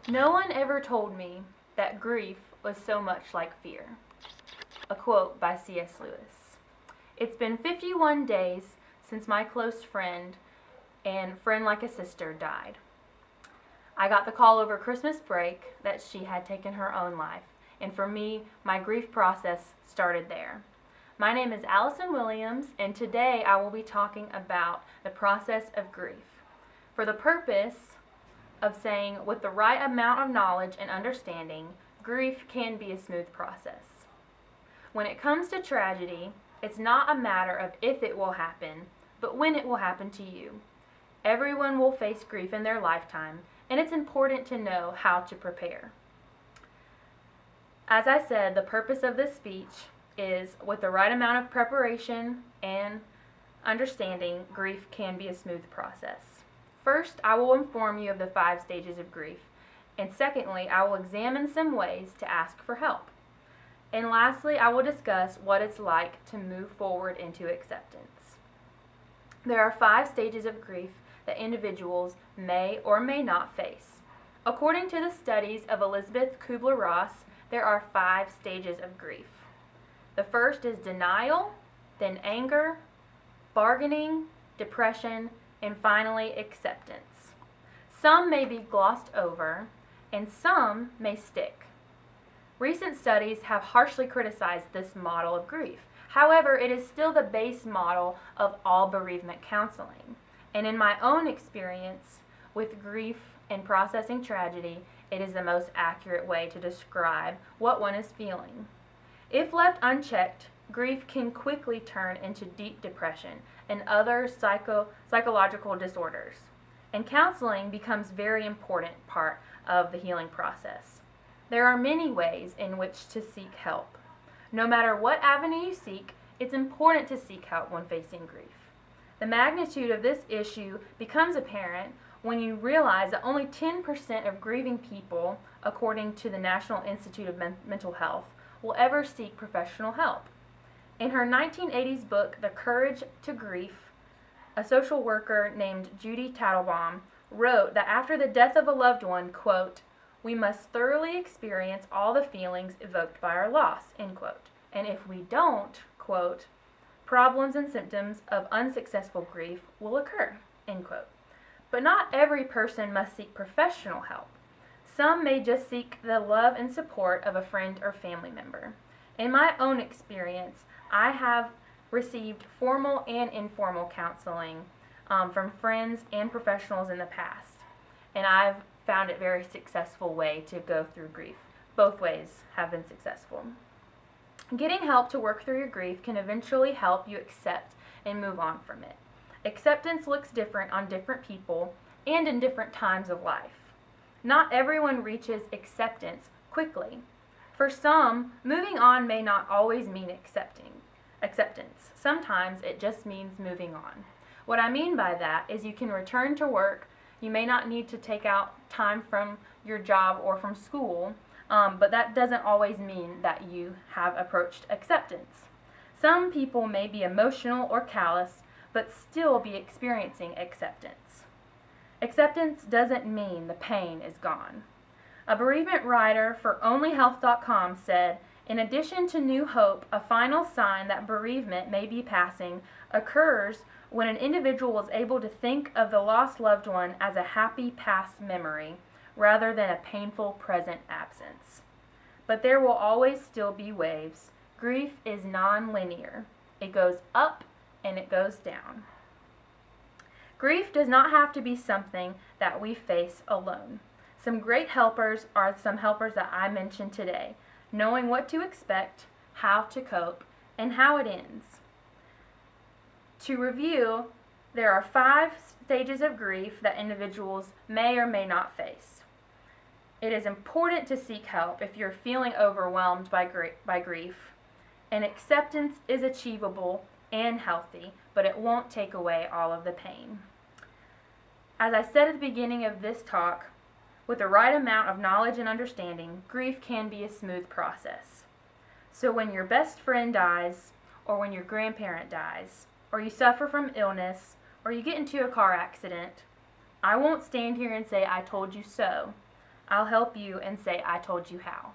No one ever told me that grief was so much like fear. A quote by C.S. Lewis. It's been 51 days since my close friend and friend like a sister died. I got the call over Christmas break that she had taken her own life, and for me, my grief process started there. My name is Allison Williams, and today I will be talking about the process of grief for the purpose of saying, with the right amount of knowledge and understanding, grief can be a smooth process. When it comes to tragedy, it's not a matter of if it will happen, but when it will happen to you. Everyone will face grief in their lifetime, and it's important to know how to prepare. As I said, the purpose of this speech is, with the right amount of preparation and understanding, grief can be a smooth process. First, I will inform you of the 5 stages of grief, and secondly, I will examine some ways to ask for help. And lastly, I will discuss what it's like to move forward into acceptance. There are 5 stages of grief that individuals may or may not face. According to the studies of Elisabeth Kubler-Ross, there are 5 stages of grief. The first is denial, then anger, bargaining, depression, and finally acceptance. Some may be glossed over, and some may stick. Recent studies have harshly criticized this model of grief. However, it is still the base model of all bereavement counseling. And in my own experience with grief and processing tragedy, it is the most accurate way to describe what one is feeling. If left unchecked, grief can quickly turn into deep depression and other psychological disorders. And counseling becomes a very important part of the healing process. There are many ways in which to seek help. No matter what avenue you seek, it's important to seek help when facing grief. The magnitude of this issue becomes apparent when you realize that only 10% of grieving people, according to the National Institute of Mental Health, will ever seek professional help. In her 1980s book, The Courage to Grief, a social worker named Judy Tattlebaum wrote that after the death of a loved one, quote, "We must thoroughly experience all the feelings evoked by our loss," end quote. And if we don't, quote, "problems and symptoms of unsuccessful grief will occur," end quote. But not every person must seek professional help. Some may just seek the love and support of a friend or family member. In my own experience, I have received formal and informal counseling from friends and professionals in the past, and I've found it a very successful way to go through grief. Both ways have been successful. Getting help to work through your grief can eventually help you accept and move on from it. Acceptance looks different on different people and in different times of life. Not everyone reaches acceptance quickly. For some, moving on may not always mean acceptance. Sometimes it just means moving on. What I mean by that is you can return to work. You may not need to take out time from your job or from school, but that doesn't always mean that you have approached acceptance. Some people may be emotional or callous, but still be experiencing acceptance. Acceptance doesn't mean the pain is gone. A bereavement writer for OnlyHealth.com said, "In addition to new hope, a final sign that bereavement may be passing occurs when an individual is able to think of the lost loved one as a happy past memory rather than a painful present absence. But there will always still be waves. Grief is non-linear. It goes up and it goes down." Grief does not have to be something that we face alone. Some great helpers are some helpers that I mentioned today, knowing what to expect, how to cope, and how it ends. To review, there are 5 stages of grief that individuals may or may not face. It is important to seek help if you're feeling overwhelmed by grief, and acceptance is achievable and healthy, but it won't take away all of the pain. As I said at the beginning of this talk, with the right amount of knowledge and understanding, grief can be a smooth process. So when your best friend dies, or when your grandparent dies, or you suffer from illness, or you get into a car accident, I won't stand here and say, "I told you so." I'll help you and say, I told you how.